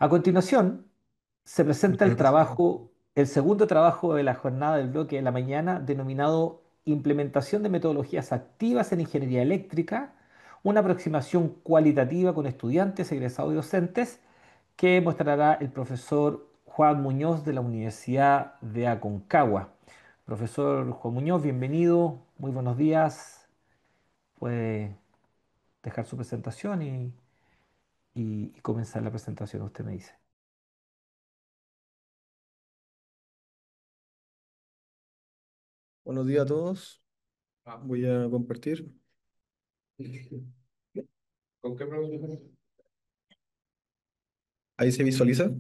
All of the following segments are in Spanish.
A continuación, se presenta el segundo trabajo de la jornada del bloque de la mañana, denominado Implementación de metodologías activas en ingeniería eléctrica, una aproximación cualitativa con estudiantes, egresados y docentes, que mostrará el profesor Juan Muñoz de la Universidad de Aconcagua. Profesor Juan Muñoz, bienvenido, muy buenos días. Puede dejar su presentación y comenzar la presentación, usted me dice. Buenos días a todos. Voy a compartir. ¿Con qué pregunta? Ahí se visualiza.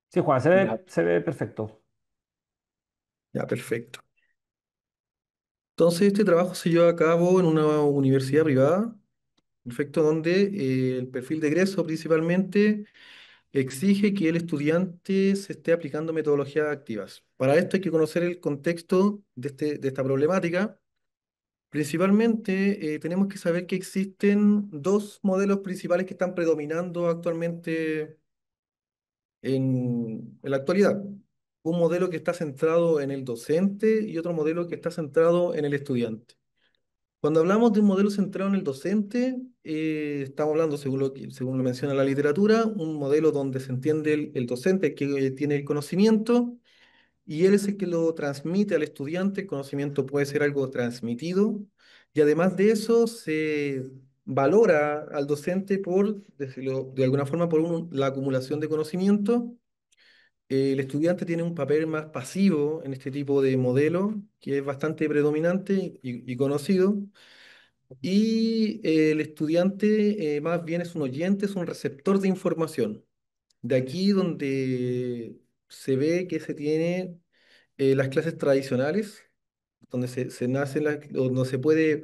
Sí, Juan, Ya, se ve perfecto. ya, perfecto. Entonces, este trabajo se lleva a cabo en una universidad privada, perfecto, donde el perfil de egreso principalmente exige que el estudiante se esté aplicando metodologías activas. Para esto hay que conocer el contexto de esta problemática. Principalmente, tenemos que saber que existen dos modelos principales que están predominando actualmente en la actualidad. Un modelo que está centrado en el docente y otro modelo que está centrado en el estudiante. Cuando hablamos de un modelo centrado en el docente, estamos hablando, según lo menciona la literatura, un modelo donde se entiende el docente, el que tiene el conocimiento, y él es el que lo transmite al estudiante. El conocimiento puede ser algo transmitido, y además de eso se valora al docente por, decirlo de alguna forma, por la acumulación de conocimiento. El estudiante tiene un papel más pasivo en este tipo de modelo, que es bastante predominante y conocido, y el estudiante más bien es un oyente, es un receptor de información. De aquí donde se ve que se tiene las clases tradicionales, donde se nace, donde se puede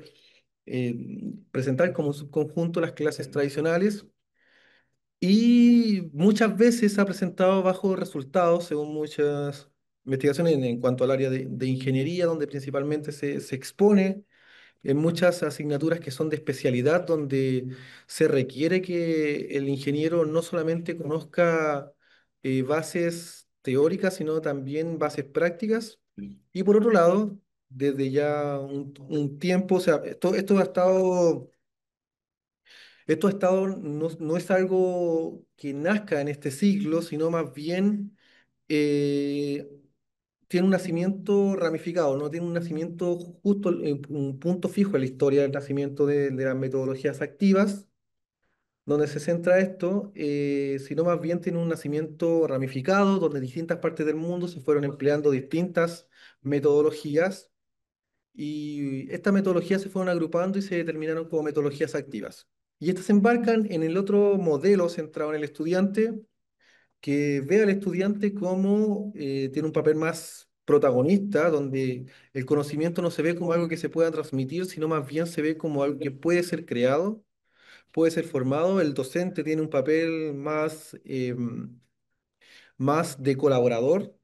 presentar como un subconjunto las clases tradicionales, y muchas veces ha presentado bajos resultados, según muchas investigaciones en cuanto al área de ingeniería, donde principalmente se expone en muchas asignaturas que son de especialidad, donde se requiere que el ingeniero no solamente conozca bases teóricas, sino también bases prácticas. Y por otro lado, desde ya un tiempo, o sea, esto ha estado, no es algo que nazca en este siglo, sino más bien eh, tiene un nacimiento ramificado, no tiene un nacimiento justo, en un punto fijo en la historia del nacimiento de las metodologías activas, donde se centra esto, sino más bien tiene un nacimiento ramificado, donde distintas partes del mundo se fueron empleando distintas metodologías, y estas metodologías se fueron agrupando y se determinaron como metodologías activas. Y estas se embarcan en el otro modelo centrado en el estudiante, que ve al estudiante como tiene un papel más protagonista, donde el conocimiento no se ve como algo que se pueda transmitir, sino más bien se ve como algo que puede ser creado, puede ser formado. El docente tiene un papel más de colaborador,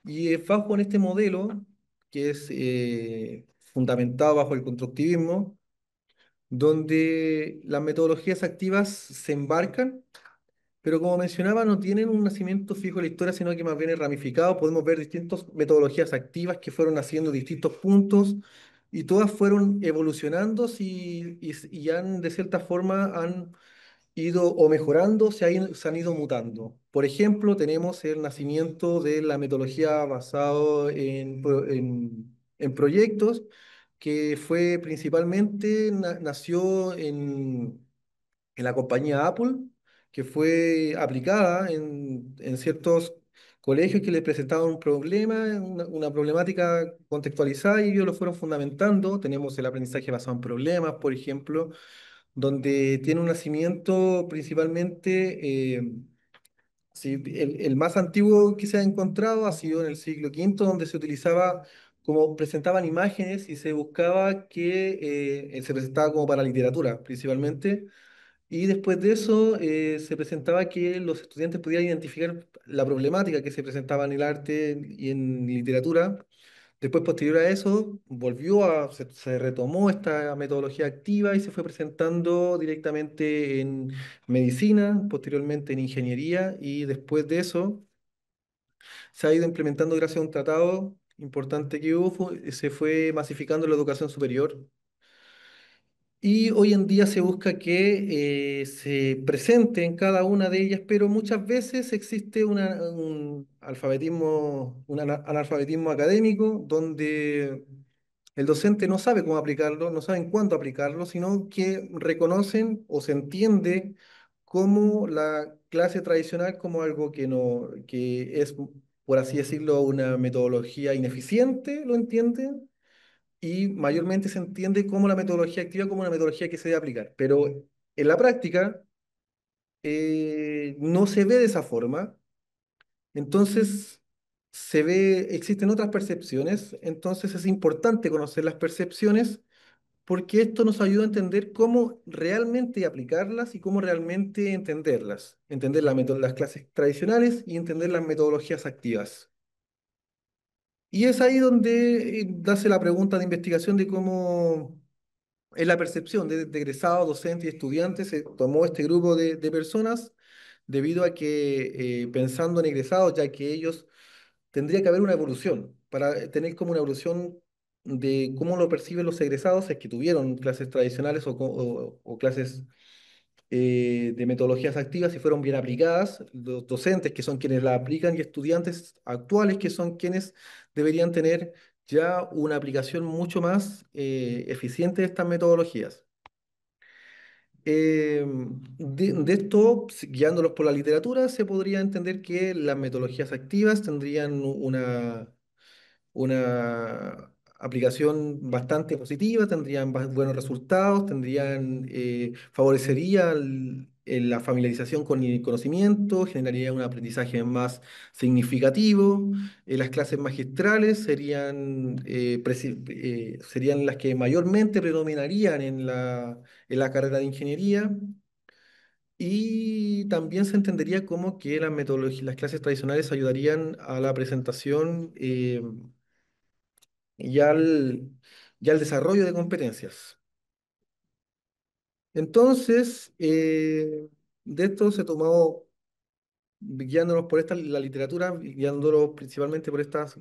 y es bajo en este modelo, que es fundamentado bajo el constructivismo, donde las metodologías activas se embarcan. Pero como mencionaba, no tienen un nacimiento fijo en la historia, sino que más bien es ramificado. Podemos ver distintas metodologías activas que fueron haciendo distintos puntos, y todas fueron evolucionando y han, de cierta forma, han ido o mejorando, se han ido mutando. Por ejemplo, tenemos el nacimiento de la metodología basado en proyectos, que fue principalmente, nació en la compañía Apple, que fue aplicada en ciertos colegios que les presentaban un problema, una problemática contextualizada, y ellos lo fueron fundamentando. Tenemos el aprendizaje basado en problemas, por ejemplo, donde tiene un nacimiento principalmente, sí, el más antiguo que se ha encontrado ha sido en el siglo V, donde se utilizaba, como presentaban imágenes, y se buscaba que se presentaba como para literatura principalmente, y después de eso se presentaba que los estudiantes podían identificar la problemática que se presentaba en el arte y en literatura, Después, posterior a eso, se retomó esta metodología activa y se fue presentando directamente en medicina, posteriormente en ingeniería, y después de eso se ha ido implementando gracias a un tratado importante que hubo, se fue masificando la educación superior. Y hoy en día se busca que se presente en cada una de ellas, pero muchas veces existe un alfabetismo, analfabetismo académico donde el docente no sabe cómo aplicarlo, no saben cuándo aplicarlo, sino que reconocen o se entiende como la clase tradicional como algo que no, que es, por así decirlo, una metodología ineficiente, ¿lo entienden? Y mayormente se entiende como la metodología activa como una metodología que se debe aplicar. Pero en la práctica no se ve de esa forma, entonces existen otras percepciones, entonces es importante conocer las percepciones porque esto nos ayuda a entender cómo realmente aplicarlas y cómo realmente entenderlas, entender las clases tradicionales y entender las metodologías activas. Y es ahí donde nace la pregunta de investigación de cómo es la percepción de egresados, docentes y estudiantes. Se tomó este grupo de personas debido a que pensando en egresados, ya que ellos tendría que haber una evolución, para tener como una evolución de cómo lo perciben los egresados, es que tuvieron clases tradicionales o clases de metodologías activas y fueron bien aplicadas, los docentes que son quienes la aplican y estudiantes actuales que son quienes deberían tener ya una aplicación mucho más eficiente de estas metodologías. De esto, guiándolos por la literatura, se podría entender que las metodologías activas tendrían una aplicación bastante positiva, tendrían buenos resultados, favorecería en la familiarización con el conocimiento, generaría un aprendizaje más significativo. Las clases magistrales serían las que mayormente predominarían en la carrera de ingeniería. Y también se entendería como que las clases tradicionales ayudarían a la presentación y y al desarrollo de competencias. Entonces, de esto se tomó, guiándonos por la literatura, guiándonos principalmente por estas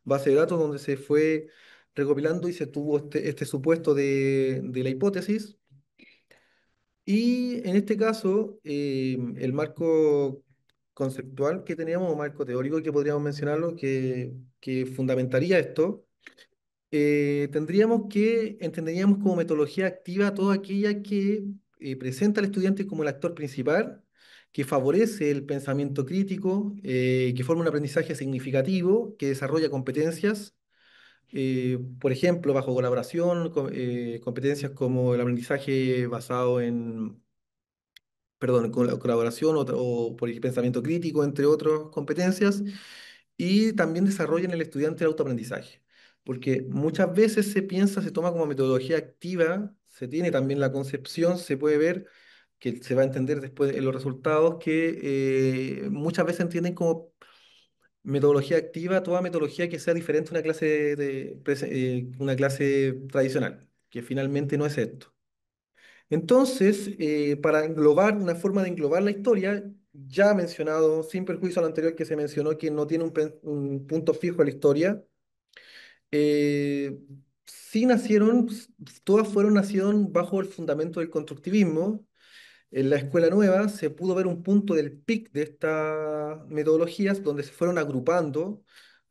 bases de datos donde se fue recopilando y se tuvo este supuesto de la hipótesis. Y en este caso, el marco conceptual que teníamos, o marco teórico que podríamos mencionarlo, que fundamentaría esto, entenderíamos como metodología activa toda aquella que presenta al estudiante como el actor principal, que favorece el pensamiento crítico, que forma un aprendizaje significativo, que desarrolla competencias, por ejemplo, bajo colaboración, competencias como el aprendizaje basado perdón, con la colaboración o por el pensamiento crítico, entre otras competencias, y también desarrolla en el estudiante el autoaprendizaje, porque muchas veces se toma como metodología activa, se tiene también la concepción, se puede ver que se va a entender después en los resultados que muchas veces entienden como metodología activa toda metodología que sea diferente a una clase tradicional, que finalmente no es esto. Entonces, para englobar, una forma de englobar la historia, ya mencionado, sin perjuicio a lo anterior que se mencionó, que no tiene un punto fijo a la historia, eh, sí nacieron, todas nacieron bajo el fundamento del constructivismo. En la escuela nueva se pudo ver un punto del pic de estas metodologías donde se fueron agrupando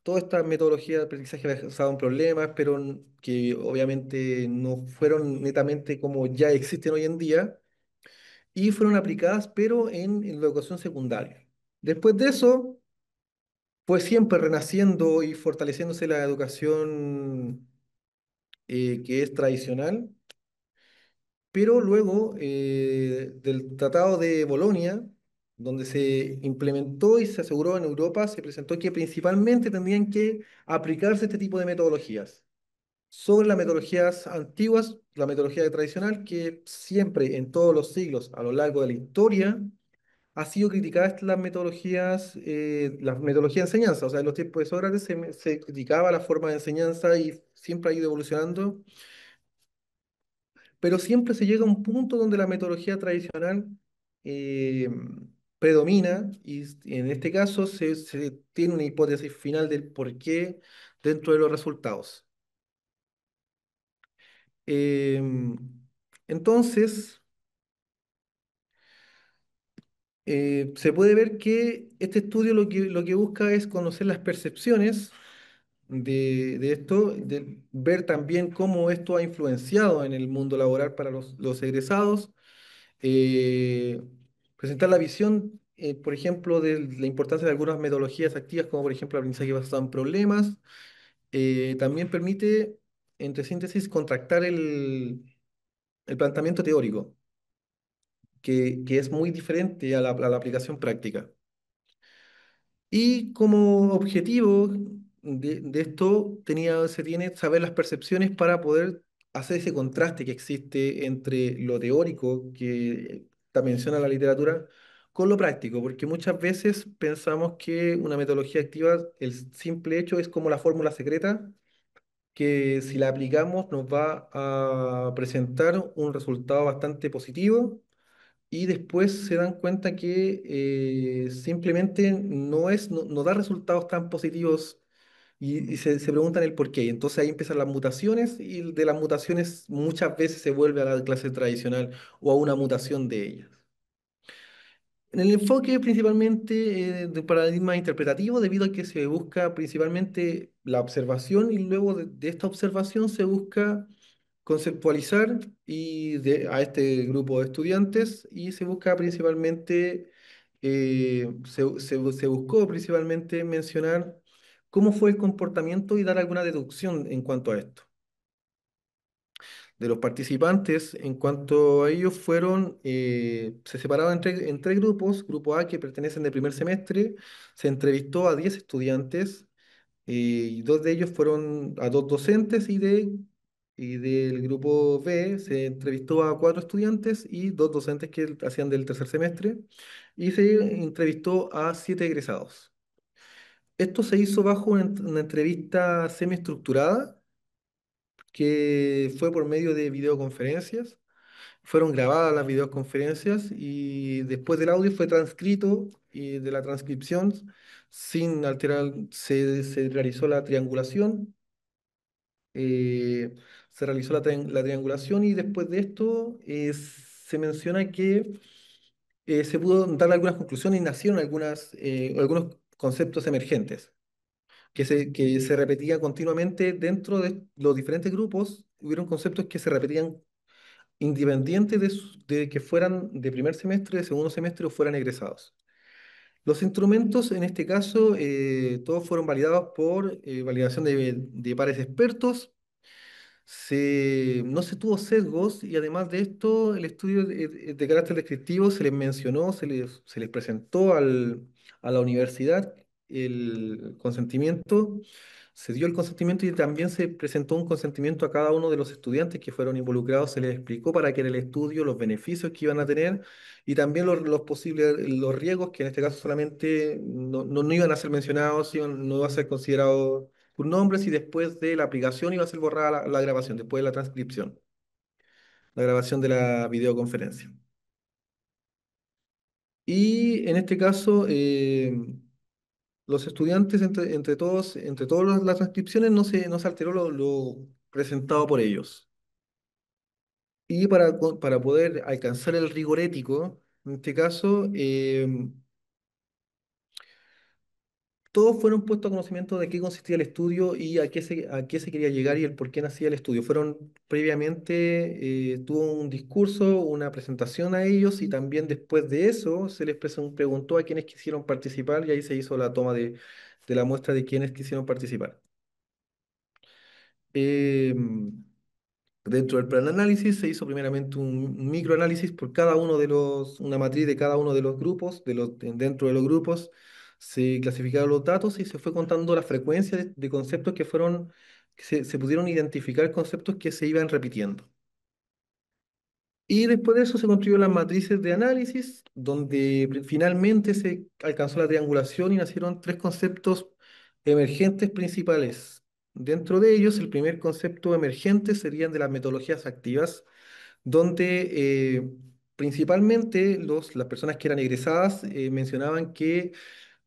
todas estas metodologías de aprendizaje basado en problemas, pero que obviamente no fueron netamente como ya existen hoy en día, y fueron aplicadas, pero en la educación secundaria. Después de eso, fue siempre renaciendo y fortaleciéndose la educación que es tradicional, pero luego del Tratado de Bolonia, donde se implementó y se aseguró en Europa, se presentó que principalmente tendrían que aplicarse este tipo de metodologías sobre las metodologías antiguas, la metodología tradicional, que siempre en todos los siglos a lo largo de la historia ha sido criticadas las metodologías de enseñanza. O sea, en los tiempos de Sócrates se criticaba la forma de enseñanza y siempre ha ido evolucionando, pero siempre se llega a un punto donde la metodología tradicional eh, predomina y en este caso se tiene una hipótesis final del por qué dentro de los resultados. Em, entonces, se puede ver que este estudio lo que busca es conocer las percepciones de esto, de ver también cómo esto ha influenciado en el mundo laboral para los egresados, eh, presentar la visión, por ejemplo, de la importancia de algunas metodologías activas, como por ejemplo el aprendizaje basado en problemas. También permite, entre síntesis, contractar el planteamiento teórico, que es muy diferente a la aplicación práctica. Y como objetivo de esto se tiene saber las percepciones para poder hacer ese contraste que existe entre lo teórico que menciona la literatura con lo práctico, porque muchas veces pensamos que una metodología activa, el simple hecho es como la fórmula secreta, que si la aplicamos nos va a presentar un resultado bastante positivo y después se dan cuenta que simplemente no da resultados tan positivos y se preguntan el por qué. Entonces ahí empiezan las mutaciones y de las mutaciones muchas veces se vuelve a la clase tradicional o a una mutación de ellas. En el enfoque principalmente de paradigma interpretativo, debido a que se busca principalmente la observación y luego de esta observación se busca conceptualizar a este grupo de estudiantes y se busca principalmente, se buscó principalmente mencionar cómo fue el comportamiento y dar alguna deducción en cuanto a esto. De los participantes, en cuanto a ellos se separaban en tres grupos. Grupo A, que pertenecen del primer semestre, se entrevistó a 10 estudiantes y dos de ellos fueron a dos docentes y del grupo B se entrevistó a cuatro estudiantes y dos docentes que hacían del tercer semestre y se entrevistó a 7 egresados. Esto se hizo bajo una entrevista semiestructurada que fue por medio de videoconferencias. Fueron grabadas las videoconferencias y después del audio fue transcrito y de la transcripción, sin alterar, se realizó la triangulación. eh, Se realizó la triangulación y después de esto se menciona que se pudo dar algunas conclusiones y nacieron algunos conceptos emergentes que se repetían continuamente dentro de los diferentes grupos. Hubieron conceptos que se repetían independiente de que fueran de primer semestre, de segundo semestre o fueran egresados. Los instrumentos, en este caso, todos fueron validados por validación de pares expertos. No se tuvo sesgos y además de esto, el estudio de carácter descriptivo se les mencionó, se les presentó a la universidad el consentimiento, se dio el consentimiento y también se presentó un consentimiento a cada uno de los estudiantes que fueron involucrados, se les explicó para que en el estudio los beneficios que iban a tener y también los posibles, los riesgos que en este caso solamente no iban a ser mencionados, no iba a ser considerado tus nombres y después de la aplicación iba a ser borrada la grabación, después de la transcripción, la grabación de la videoconferencia. Y en este caso, los estudiantes, entre todas las transcripciones, no se alteró lo presentado por ellos. Y para poder alcanzar el rigor ético, en este caso, todos fueron puestos a conocimiento de qué consistía el estudio y a qué se quería llegar y el por qué nacía el estudio. Fueron previamente, tuvo un discurso, una presentación a ellos y también después de eso se les preguntó a quienes quisieron participar y ahí se hizo la toma de la muestra de quienes quisieron participar. Em, Dentro del plan de análisis se hizo primeramente un microanálisis por cada uno una matriz de cada uno de los grupos, dentro de los grupos se clasificaron los datos y se fue contando la frecuencia de conceptos que se pudieron identificar conceptos que se iban repitiendo. Y después de eso se construyeron las matrices de análisis, donde finalmente se alcanzó la triangulación y nacieron tres conceptos emergentes principales. Dentro de ellos, el primer concepto emergente serían de las metodologías activas, donde principalmente las personas que eran egresadas mencionaban que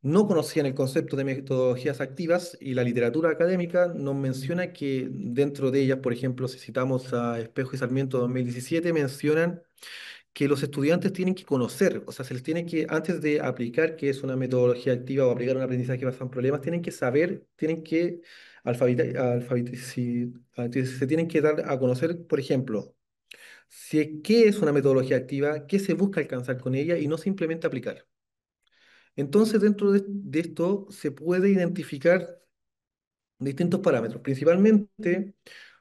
no conocían el concepto de metodologías activas y la literatura académica nos menciona que dentro de ellas, por ejemplo, si citamos a Espejo y Sarmiento 2017, mencionan que los estudiantes tienen que conocer, o sea, se les tiene que, antes de aplicar qué es una metodología activa o aplicar un aprendizaje basado en problemas, tienen que saber, tienen que se tienen que dar a conocer, por ejemplo, qué es una metodología activa, qué se busca alcanzar con ella y no simplemente aplicar. Entonces, dentro de esto se puede identificar distintos parámetros. Principalmente,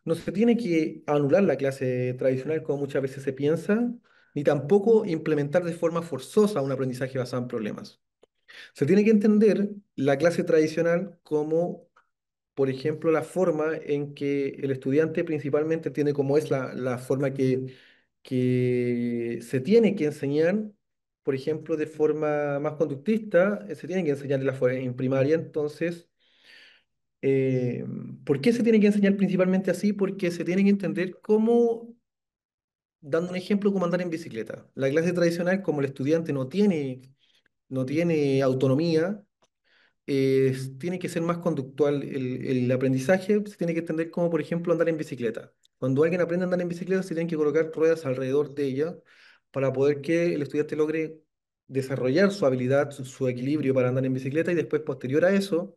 no se tiene que anular la clase tradicional como muchas veces se piensa, ni tampoco implementar de forma forzosa un aprendizaje basado en problemas. Se tiene que entender la clase tradicional como, por ejemplo, la forma en que el estudiante principalmente tiene como es la forma que se tiene que enseñar, por ejemplo, de forma más conductista, se tiene que enseñar en primaria, entonces eh, ¿por qué se tiene que enseñar principalmente así? Porque se tiene que entender cómo, dando un ejemplo, cómo andar en bicicleta. La clase tradicional, como el estudiante no tiene autonomía, tiene que ser más conductual. El aprendizaje se tiene que entender como, por ejemplo, andar en bicicleta. Cuando alguien aprende a andar en bicicleta, se tienen que colocar ruedas alrededor de ella para poder que el estudiante logre desarrollar su habilidad, su equilibrio para andar en bicicleta y después, posterior a eso,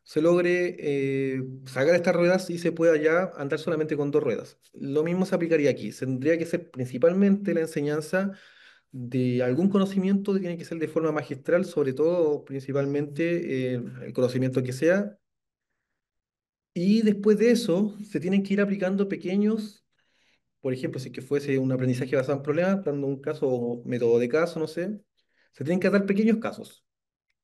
se logre sacar estas ruedas y se pueda ya andar solamente con dos ruedas. Lo mismo se aplicaría aquí. Tendría que ser principalmente la enseñanza de algún conocimiento, tiene que ser de forma magistral, sobre todo principalmente el conocimiento que sea. Y después de eso, se tienen que ir aplicando pequeños, por ejemplo, si que fuese un aprendizaje basado en problemas, dando un caso o método de caso, no sé, se tienen que dar pequeños casos.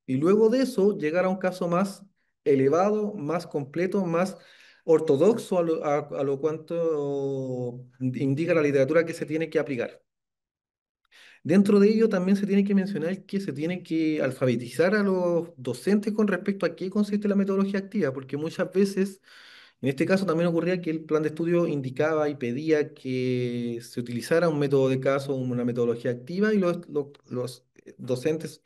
Y luego de eso, llegar a un caso más elevado, más completo, más ortodoxo a lo cuanto indica la literatura que se tiene que aplicar. Dentro de ello también se tiene que mencionar que se tiene que alfabetizar a los docentes con respecto a qué consiste la metodología activa, porque muchas veces, en este caso también ocurría que el plan de estudio indicaba y pedía que se utilizara un método de caso, una metodología activa, y los docentes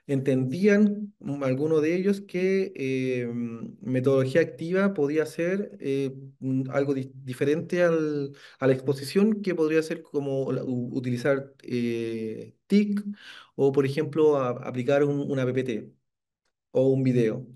entendían, algunos de ellos, que metodología activa podía ser algo diferente a la exposición, que podría ser como utilizar TIC o, por ejemplo, aplicar una PPT o un video.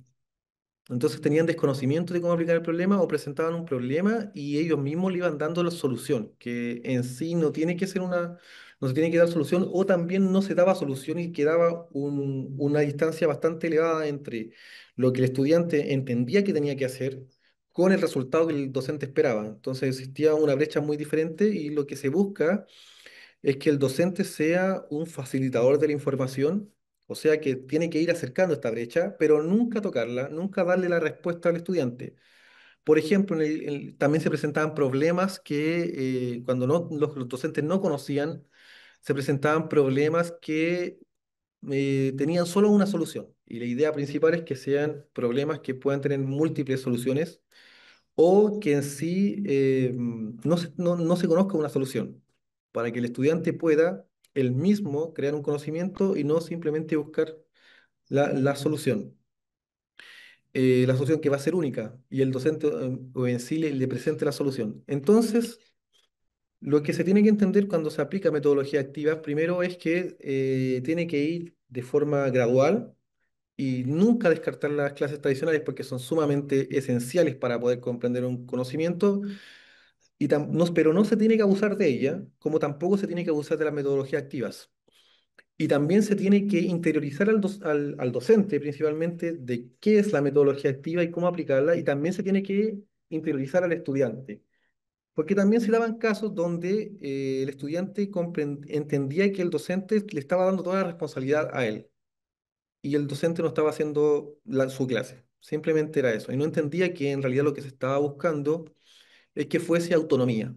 Entonces tenían desconocimiento de cómo aplicar el problema o presentaban un problema y ellos mismos le iban dando la solución, que en sí no se tiene que dar solución o también no se daba solución y quedaba una distancia bastante elevada entre lo que el estudiante entendía que tenía que hacer con el resultado que el docente esperaba. Entonces existía una brecha muy diferente y lo que se busca es que el docente sea un facilitador de la información, o sea que tiene que ir acercando esta brecha, pero nunca tocarla, nunca darle la respuesta al estudiante. Por ejemplo, también se presentaban problemas que cuando los docentes no conocían, se presentaban problemas que tenían solo una solución. Y la idea principal es que sean problemas que puedan tener múltiples soluciones o que en sí no se conozca una solución, para que el estudiante pueda él mismo crear un conocimiento y no simplemente buscar la solución que va a ser única y el docente o en sí le presente la solución. Entonces, lo que se tiene que entender cuando se aplica metodología activa, primero es que tiene que ir de forma gradual y nunca descartar las clases tradicionales porque son sumamente esenciales para poder comprender un conocimiento pero no se tiene que abusar de ella, como tampoco se tiene que abusar de las metodologías activas. Y también se tiene que interiorizar al docente principalmente de qué es la metodología activa y cómo aplicarla, y también se tiene que interiorizar al estudiante. Porque también se daban casos donde el estudiante entendía que el docente le estaba dando toda la responsabilidad a él y el docente no estaba haciendo su clase. Simplemente era eso. Y no entendía que en realidad lo que se estaba buscando es que fuese autonomía.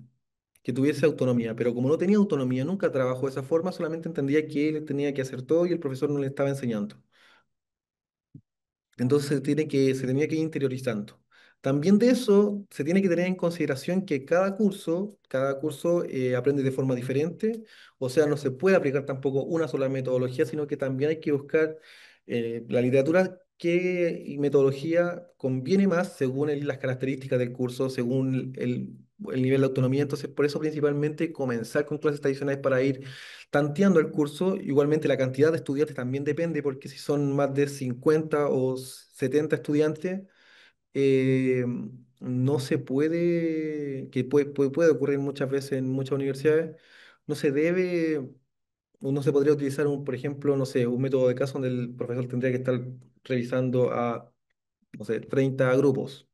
que tuviese autonomía, pero como no tenía autonomía, nunca trabajó de esa forma, solamente entendía que él tenía que hacer todo y el profesor no le estaba enseñando. Entonces se tenía que ir interiorizando. También de eso se tiene que tener en consideración que cada curso aprende de forma diferente, o sea, no se puede aplicar tampoco una sola metodología, sino que también hay que buscar la literatura qué metodología conviene más según las características del curso, según el nivel de autonomía. Entonces, por eso principalmente comenzar con clases tradicionales para ir tanteando el curso. Igualmente la cantidad de estudiantes también depende, porque si son más de 50 o 70 estudiantes, eh, no se puede, que puede ocurrir muchas veces en muchas universidades, no se debe, o no se podría utilizar, por ejemplo, no sé, un método de caso donde el profesor tendría que estar revisando a, no sé, 30 grupos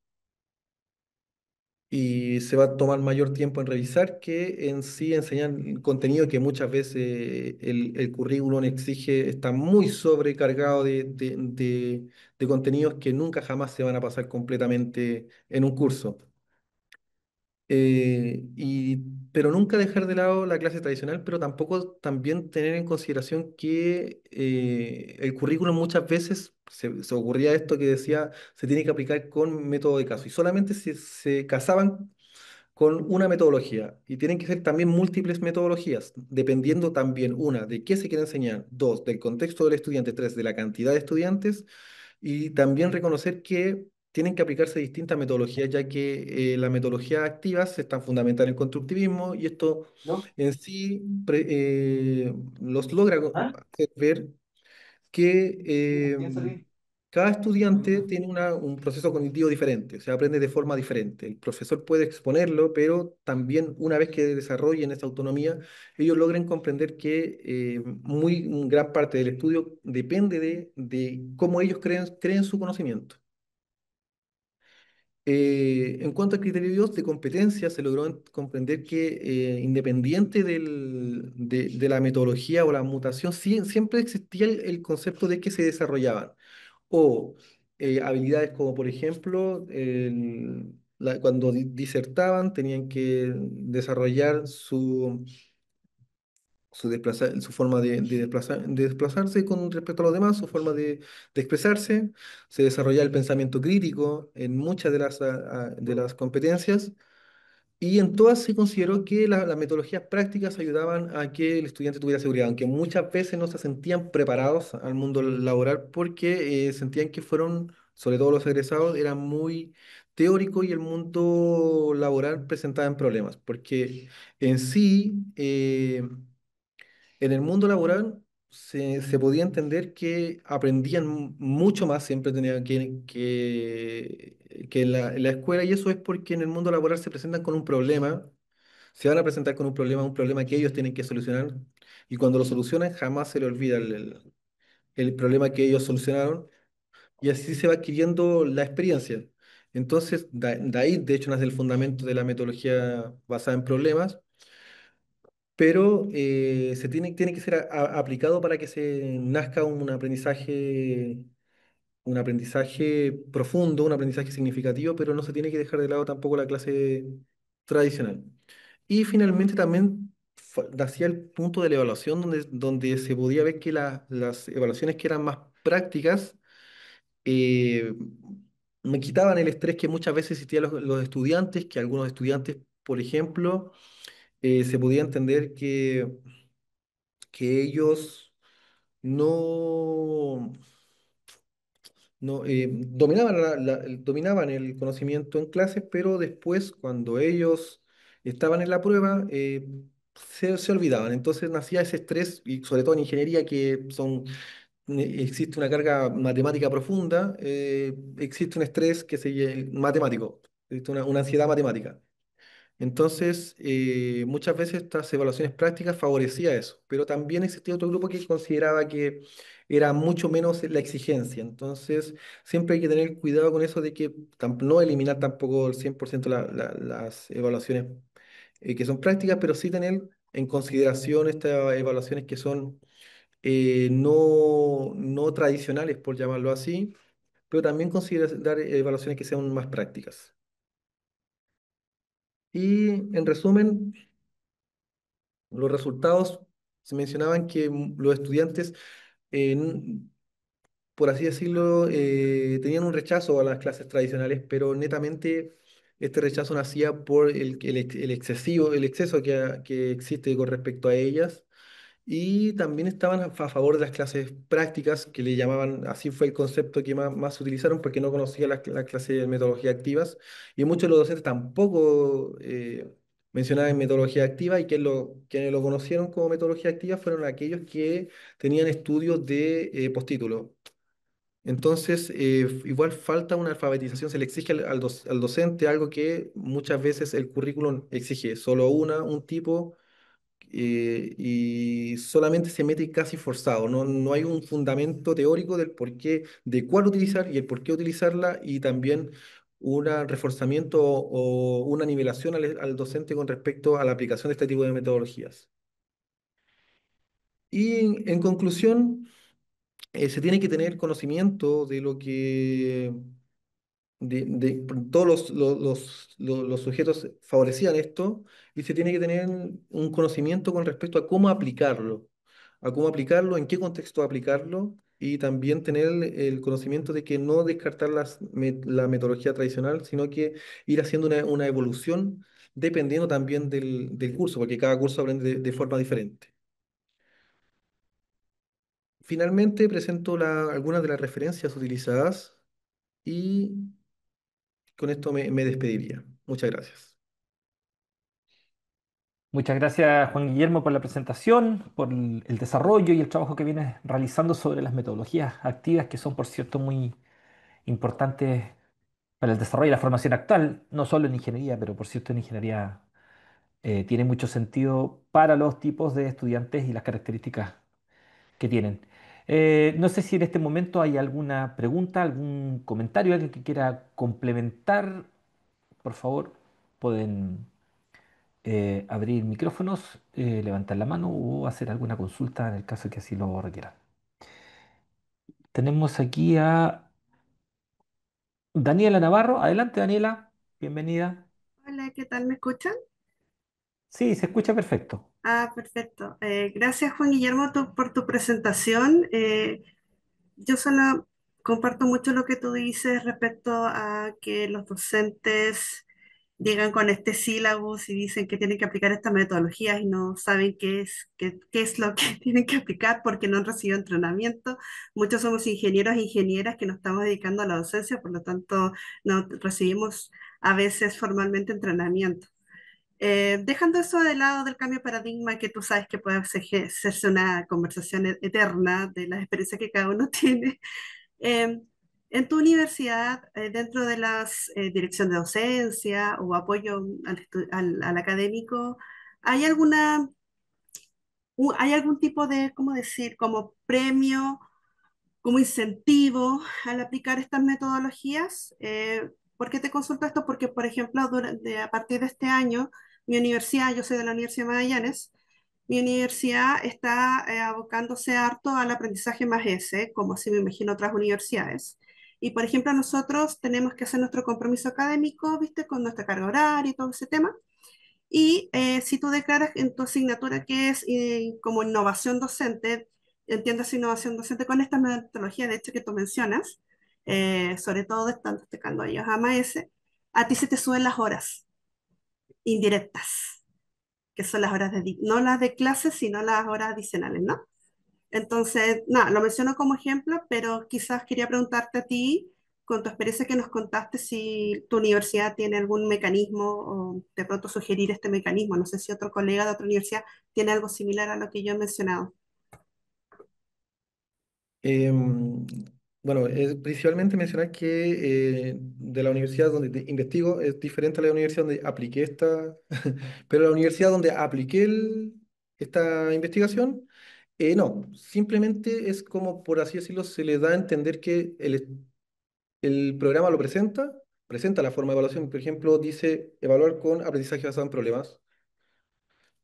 y se va a tomar mayor tiempo en revisar que en sí enseñar el contenido que muchas veces el currículum exige, está muy sobrecargado de contenidos que nunca jamás se van a pasar completamente en un curso. Pero nunca dejar de lado la clase tradicional, pero tampoco también tener en consideración que el currículum muchas veces se ocurría esto que decía se tiene que aplicar con método de caso y solamente se casaban con una metodología y tienen que ser también múltiples metodologías, dependiendo también, una, de qué se quiere enseñar, dos, del contexto del estudiante, tres, de la cantidad de estudiantes y también reconocer que tienen que aplicarse distintas metodologías, ya que las metodologías activas están fundamentadas en el constructivismo y esto ¿No? en sí los logra ¿Ah? hacer ver que Piensa bien. cada estudiante tiene un proceso cognitivo diferente, o sea, aprende de forma diferente. El profesor puede exponerlo, pero también una vez que desarrollen esa autonomía, ellos logren comprender que gran parte del estudio depende de cómo ellos creen su conocimiento. En cuanto al criterio de competencia, se logró comprender que independiente de la metodología o la mutación, siempre existía el concepto de que se desarrollaban o habilidades como por ejemplo cuando disertaban tenían que desarrollar su forma de desplazarse con respecto a los demás, su forma de expresarse, se desarrolla el pensamiento crítico en muchas de las competencias y en todas se consideró que las metodologías prácticas ayudaban a que el estudiante tuviera seguridad, aunque muchas veces no se sentían preparados al mundo laboral porque sentían que fueron, sobre todo los egresados, eran muy teóricos y el mundo laboral presentaba en problemas, porque en sí, en el mundo laboral se podía entender que aprendían mucho más, siempre tenían que en la escuela, y eso es porque en el mundo laboral se presentan con un problema, se van a presentar con un problema que ellos tienen que solucionar, y cuando lo solucionan jamás se le olvida el problema que ellos solucionaron, y así se va adquiriendo la experiencia. Entonces, de ahí, de hecho, nace el fundamento de la metodología basada en problemas, pero tiene que ser aplicado para que se nazca un aprendizaje profundo, un aprendizaje significativo, pero no se tiene que dejar de lado tampoco la clase tradicional. Y finalmente también nacía el punto de la evaluación donde se podía ver que las evaluaciones que eran más prácticas eh, me quitaban el estrés que muchas veces existían los estudiantes, que algunos estudiantes, por ejemplo, se podía entender que ellos no, dominaban, dominaban el conocimiento en clases, pero después, cuando ellos estaban en la prueba, se olvidaban. Entonces nacía ese estrés, y sobre todo en ingeniería, existe una carga matemática profunda, existe un estrés matemático, existe una ansiedad matemática. Entonces, muchas veces estas evaluaciones prácticas favorecía eso, pero también existía otro grupo que consideraba que era mucho menos la exigencia. Entonces, siempre hay que tener cuidado con eso de que no eliminar tampoco el 100% las evaluaciones que son prácticas, pero sí tener en consideración estas evaluaciones que son no tradicionales, por llamarlo así, pero también considerar evaluaciones que sean más prácticas. Y en resumen, los resultados se mencionaban que los estudiantes, por así decirlo, tenían un rechazo a las clases tradicionales, pero netamente este rechazo nacía por el exceso que existe con respecto a ellas. Y también estaban a favor de las clases prácticas, que le llamaban, así fue el concepto que más se utilizaron, porque no conocía las clases de metodología activas. Y muchos de los docentes tampoco mencionaban metodología activa, y quienes lo conocieron como metodología activa fueron aquellos que tenían estudios de postítulo. Entonces, igual falta una alfabetización, se le exige al docente algo que muchas veces el currículum exige, solo un tipo, y solamente se mete casi forzado, no hay un fundamento teórico del por qué, de cuál utilizar y el por qué utilizarla, y también un reforzamiento o una nivelación al docente con respecto a la aplicación de este tipo de metodologías. Y en conclusión, se tiene que tener conocimiento de lo que todos los sujetos favorecían esto, y se tiene que tener un conocimiento con respecto a cómo aplicarlo, en qué contexto aplicarlo, y también tener el conocimiento de que no descartar la metodología tradicional, sino que ir haciendo una evolución dependiendo también del curso, porque cada curso aprende de forma diferente. Finalmente presento algunas de las referencias utilizadas, y con esto me despediría. Muchas gracias. Muchas gracias, Juan Guillermo, por la presentación, por el desarrollo y el trabajo que vienes realizando sobre las metodologías activas, que son, por cierto, muy importantes para el desarrollo y la formación actual, no solo en ingeniería, pero por cierto en ingeniería tiene mucho sentido para los tipos de estudiantes y las características que tienen. No sé si en este momento hay alguna pregunta, algún comentario, alguien que quiera complementar. Por favor, pueden abrir micrófonos, levantar la mano o hacer alguna consulta en el caso que así lo requieran. Tenemos aquí a Daniela Navarro. Adelante, Daniela. Bienvenida. Hola, ¿qué tal? ¿Me escuchan? Sí, se escucha perfecto. Ah, perfecto. Gracias, Juan Guillermo, por tu presentación. Yo solo comparto mucho lo que tú dices respecto a que los docentes llegan con este sílabus y dicen que tienen que aplicar estas metodologías y no saben qué es lo que tienen que aplicar porque no han recibido entrenamiento. Muchos somos ingenieros e ingenieras que nos estamos dedicando a la docencia, por lo tanto, no recibimos a veces formalmente entrenamiento. Dejando eso de lado del cambio de paradigma, que tú sabes que puede hacerse una conversación eterna de las experiencias que cada uno tiene, eh, en tu universidad, dentro de las dirección de docencia o apoyo al académico, ¿hay hay algún tipo de, cómo decir, como premio, como incentivo al aplicar estas metodologías? ¿Por qué te consulto esto? Porque, por ejemplo, a partir de este año, mi universidad, yo soy de la Universidad de Magallanes, mi universidad está abocándose harto al aprendizaje más ese, como así me imagino otras universidades. Y, por ejemplo, nosotros tenemos que hacer nuestro compromiso académico, ¿viste? Con nuestra carga horaria y todo ese tema. Y si tú declaras en tu asignatura que es como innovación docente, entiendes innovación docente con esta metodología, de hecho, que tú mencionas, sobre todo estando destacando ellos a maese, a ti se te suben las horas indirectas, que son las horas no las de clase, sino las horas adicionales, ¿no? Entonces, nada, lo menciono como ejemplo, pero quizás quería preguntarte a ti, con tu experiencia que nos contaste, si tu universidad tiene algún mecanismo o de pronto sugerir este mecanismo. No sé si otro colega de otra universidad tiene algo similar a lo que yo he mencionado. Em, bueno, principalmente mencionar que de la universidad donde investigo es diferente a la universidad donde apliqué pero la universidad donde apliqué esta investigación, no, simplemente es como, por así decirlo, se le da a entender que el programa lo presenta la forma de evaluación. Por ejemplo, dice evaluar con aprendizaje basado en problemas,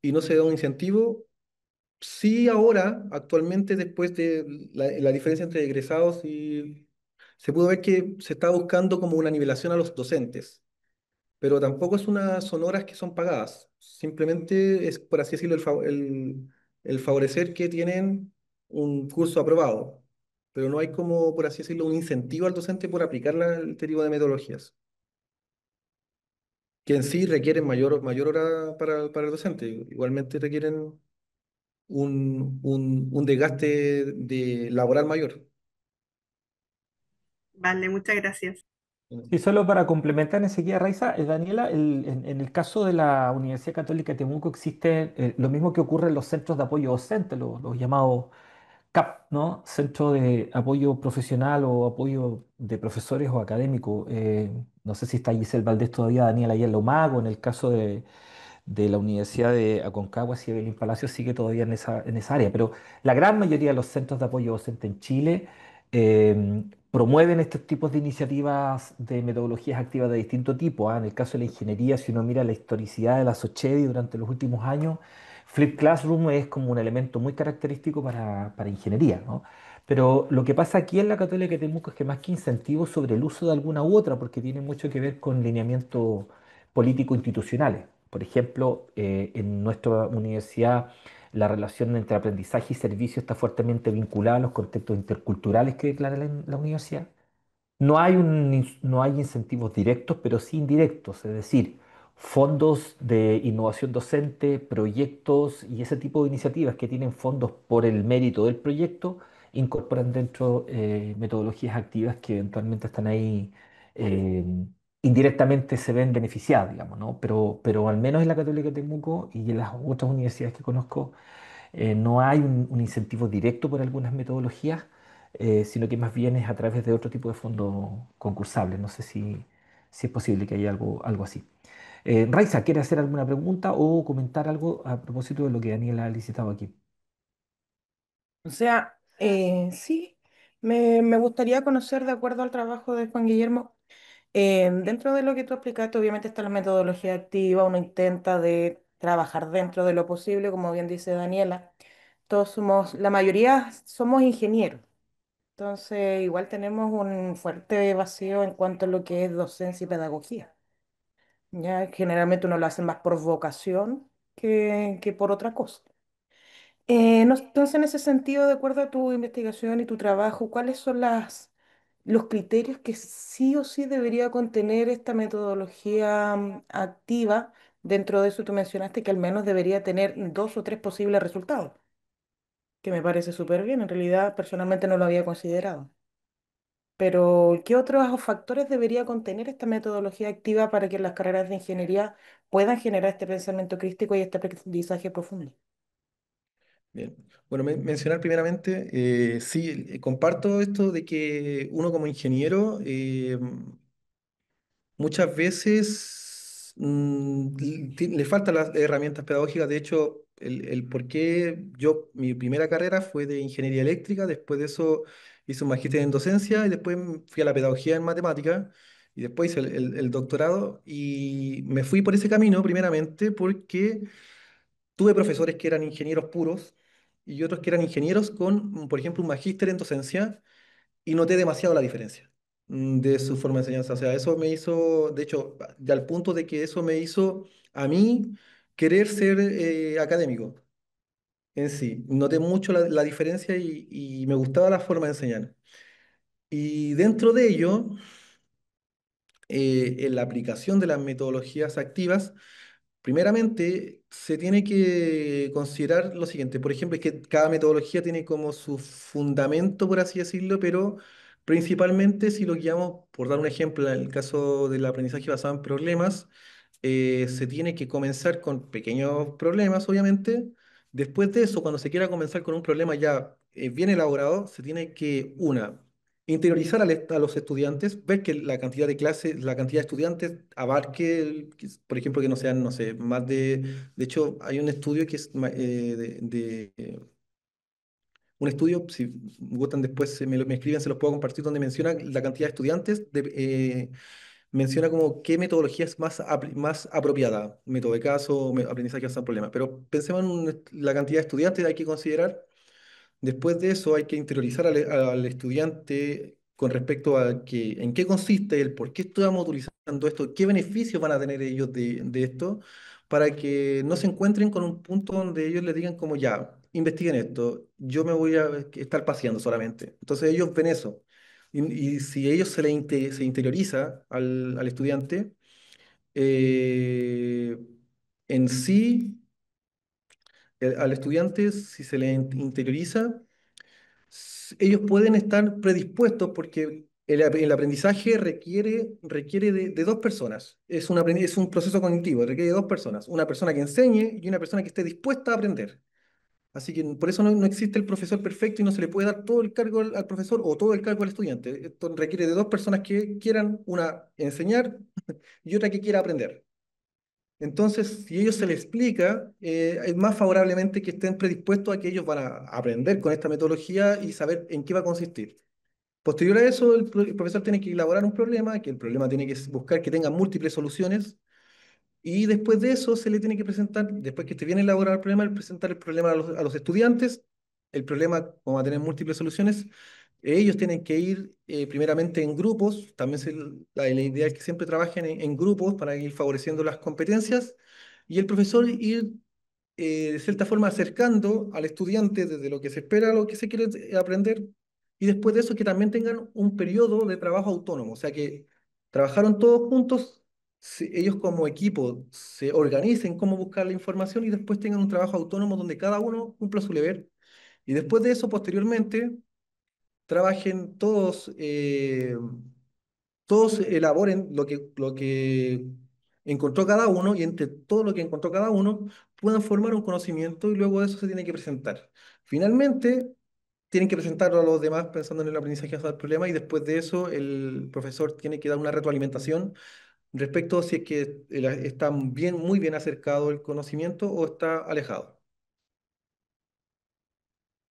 y no se da un incentivo. Sí, ahora, actualmente, después de la diferencia entre egresados, y se pudo ver que se está buscando como una nivelación a los docentes. pero tampoco son horas que son pagadas. Simplemente es, por así decirlo, el favorecer que tienen un curso aprobado, pero no hay como, por así decirlo, un incentivo al docente por aplicar este tipo de metodologías, que en sí requieren mayor hora para el docente. Igualmente requieren un desgaste laboral mayor. Vale, muchas gracias. Y solo para complementar enseguida, Raiza, Daniela, en el caso de la Universidad Católica de Temuco existe lo mismo que ocurre en los centros de apoyo docente, los llamados CAP, ¿no? Centro de Apoyo Profesional o Apoyo de Profesores o Académicos. No sé si está Giselle Valdés todavía, Daniela ahí en Lomago, en el caso de la Universidad de Aconcagua, si Evelyn Palacio sigue todavía en esa área, pero la gran mayoría de los centros de apoyo docente en Chile promueven estos tipos de iniciativas de metodologías activas de distinto tipo. ¿Ah? En el caso de la ingeniería, si uno mira la historicidad de la Sochevi durante los últimos años, Flip Classroom es como un elemento muy característico para ingeniería, ¿no? Pero lo que pasa aquí en la Católica de Temuco es que más que incentivos sobre el uso de alguna u otra, porque tiene mucho que ver con lineamientos político-institucionales. Por ejemplo, en nuestra universidad la relación entre aprendizaje y servicio está fuertemente vinculada a los contextos interculturales que declara la universidad. No hay incentivos directos, pero sí indirectos, es decir, fondos de innovación docente, proyectos y ese tipo de iniciativas que tienen fondos por el mérito del proyecto, incorporan dentro metodologías activas que eventualmente están ahí, eh, indirectamente se ven beneficiadas, digamos, ¿no? Pero al menos en la Católica de Temuco y en las otras universidades que conozco, no hay un incentivo directo por algunas metodologías, sino que más bien es a través de otro tipo de fondos concursables. No sé si es posible que haya algo así. Raiza, ¿quiere hacer alguna pregunta o comentar algo a propósito de lo que Daniela ha licitado aquí? O sea, sí, me gustaría conocer, de acuerdo al trabajo de Juan Guillermo, dentro de lo que tú explicaste, obviamente está la metodología activa, uno intenta de trabajar dentro de lo posible, como bien dice Daniela. La mayoría somos ingenieros, entonces igual tenemos un fuerte vacío en cuanto a lo que es docencia y pedagogía. Ya generalmente uno lo hace más por vocación que por otra cosa. Entonces, en ese sentido, de acuerdo a tu investigación y tu trabajo, ¿cuáles son los criterios que sí o sí debería contener esta metodología activa? Dentro de eso, tú mencionaste que al menos debería tener dos o tres posibles resultados, que me parece súper bien. En realidad, personalmente no lo había considerado. Pero, ¿qué otros factores debería contener esta metodología activa para que las carreras de ingeniería puedan generar este pensamiento crítico y este aprendizaje profundo? Bien. Bueno, mencionar primeramente, sí, comparto esto de que uno como ingeniero muchas veces le faltan las herramientas pedagógicas. De hecho, el por qué mi primera carrera fue de ingeniería eléctrica, después de eso hice un magíster en docencia y después fui a la pedagogía en matemática y después hice el doctorado y me fui por ese camino primeramente porque tuve profesores que eran ingenieros puros y otros que eran ingenieros con, por ejemplo, un magíster en docencia y noté demasiado la diferencia de su forma de enseñanza. O sea, eso me hizo, de hecho, ya al punto de que eso me hizo a mí querer ser académico en sí. Noté mucho la diferencia y me gustaba la forma de enseñar. Y dentro de ello, en la aplicación de las metodologías activas, primeramente, se tiene que considerar lo siguiente. Por ejemplo, es que cada metodología tiene como su fundamento, por así decirlo, pero principalmente si lo guiamos, por dar un ejemplo, en el caso del aprendizaje basado en problemas, se tiene que comenzar con pequeños problemas, obviamente. Después de eso, cuando se quiera comenzar con un problema ya bien elaborado, se tiene que, una, interiorizar a los estudiantes, ver que la cantidad de clases, la cantidad de estudiantes abarque, por ejemplo, que no sean, no sé, más de... De hecho, hay un estudio que es un estudio, si gustan después me escriben, se los puedo compartir, donde menciona la cantidad de estudiantes, menciona como qué metodología es más apropiada, método de caso, aprendizaje basado en problemas. Pero pensemos en la cantidad de estudiantes que hay que considerar. Después de eso hay que interiorizar al estudiante con respecto a en qué consiste el por qué estamos utilizando esto, qué beneficios van a tener ellos de esto, para que no se encuentren con un punto donde ellos le digan como ya, investiguen esto, yo me voy a estar paseando solamente. Entonces ellos ven eso. Y si ellos se interioriza al estudiante, eh, en sí, al estudiante, si se le interioriza, ellos pueden estar predispuestos porque el aprendizaje requiere de dos personas. Es un proceso cognitivo, requiere de dos personas. Una persona que enseñe y una persona que esté dispuesta a aprender. Así que por eso no existe el profesor perfecto y no se le puede dar todo el cargo al profesor o todo el cargo al estudiante. Esto requiere de dos personas que quieran, una enseñar y otra que quiera aprender. Entonces, si ellos se les explica, es más favorablemente que estén predispuestos a que ellos van a aprender con esta metodología y saber en qué va a consistir. Posterior a eso, el profesor tiene que elaborar un problema, que el problema tiene que buscar que tenga múltiples soluciones, y después de eso se le tiene que presentar, después que esté bien elaborado el problema, presentar el problema a los estudiantes. El problema, como va a tener múltiples soluciones, ellos tienen que ir primeramente en grupos, también la idea es que siempre trabajen en grupos para ir favoreciendo las competencias, y el profesor ir de cierta forma acercando al estudiante desde lo que se espera a lo que se quiere aprender, y después de eso que también tengan un periodo de trabajo autónomo, o sea que trabajaron todos juntos, ellos como equipo se organicen cómo buscar la información y después tengan un trabajo autónomo donde cada uno cumpla su deber, y después de eso, posteriormente, trabajen todos, todos elaboren lo que encontró cada uno, y entre todo lo que encontró cada uno puedan formar un conocimiento, y luego de eso se tiene que presentar. Finalmente, tienen que presentarlo a los demás pensando en el aprendizaje del problema, y después de eso el profesor tiene que dar una retroalimentación respecto a si es que está bien, muy bien acercado el conocimiento o está alejado.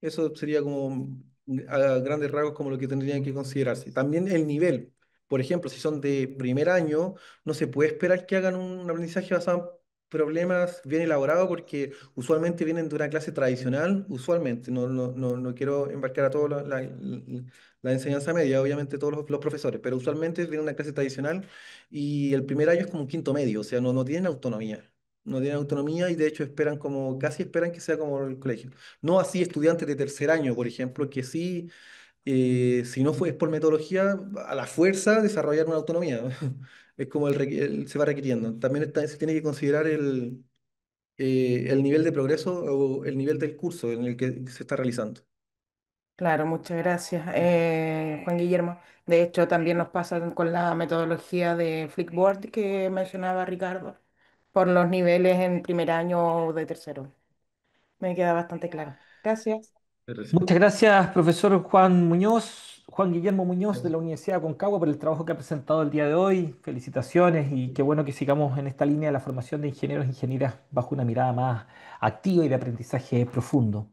Eso sería como a grandes rasgos como lo que tendrían que considerarse. También el nivel. Por ejemplo, si son de primer año, no se puede esperar que hagan un aprendizaje basado en problemas bien elaborados porque usualmente vienen de una clase tradicional, usualmente, no quiero embarcar a toda la enseñanza media, obviamente todos los profesores, pero usualmente vienen de una clase tradicional y el primer año es como un quinto medio, o sea, no tienen autonomía. No tienen autonomía y de hecho esperan como, casi esperan que sea como el colegio. No así estudiantes de tercer año, por ejemplo, que sí, si no fue es por metodología, a la fuerza desarrollar una autonomía. Es como se va requiriendo. También se tiene que considerar el nivel de progreso o el nivel del curso en el que se está realizando. Claro, muchas gracias, Juan Guillermo. De hecho, también nos pasa con la metodología de Flipboard que mencionaba Ricardo, por los niveles en primer año o de tercero. Me queda bastante claro. Gracias. Gracias. Muchas gracias, profesor Juan Muñoz, Juan Guillermo Muñoz de la Universidad de Concagua por el trabajo que ha presentado el día de hoy. Felicitaciones y qué bueno que sigamos en esta línea de la formación de ingenieros e ingenieras bajo una mirada más activa y de aprendizaje profundo.